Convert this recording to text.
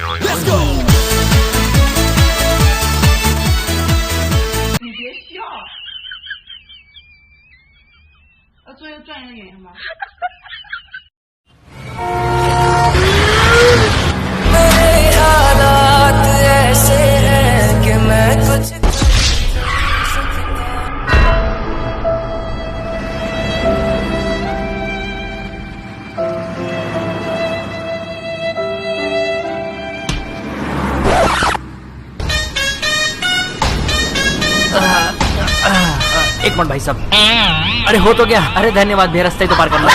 你别笑，做一个专业的演员吧。एक minute भाई साहब, अरे हो तो गया। अरे धन्यवाद भैया, रास्ता ही तो पार करना।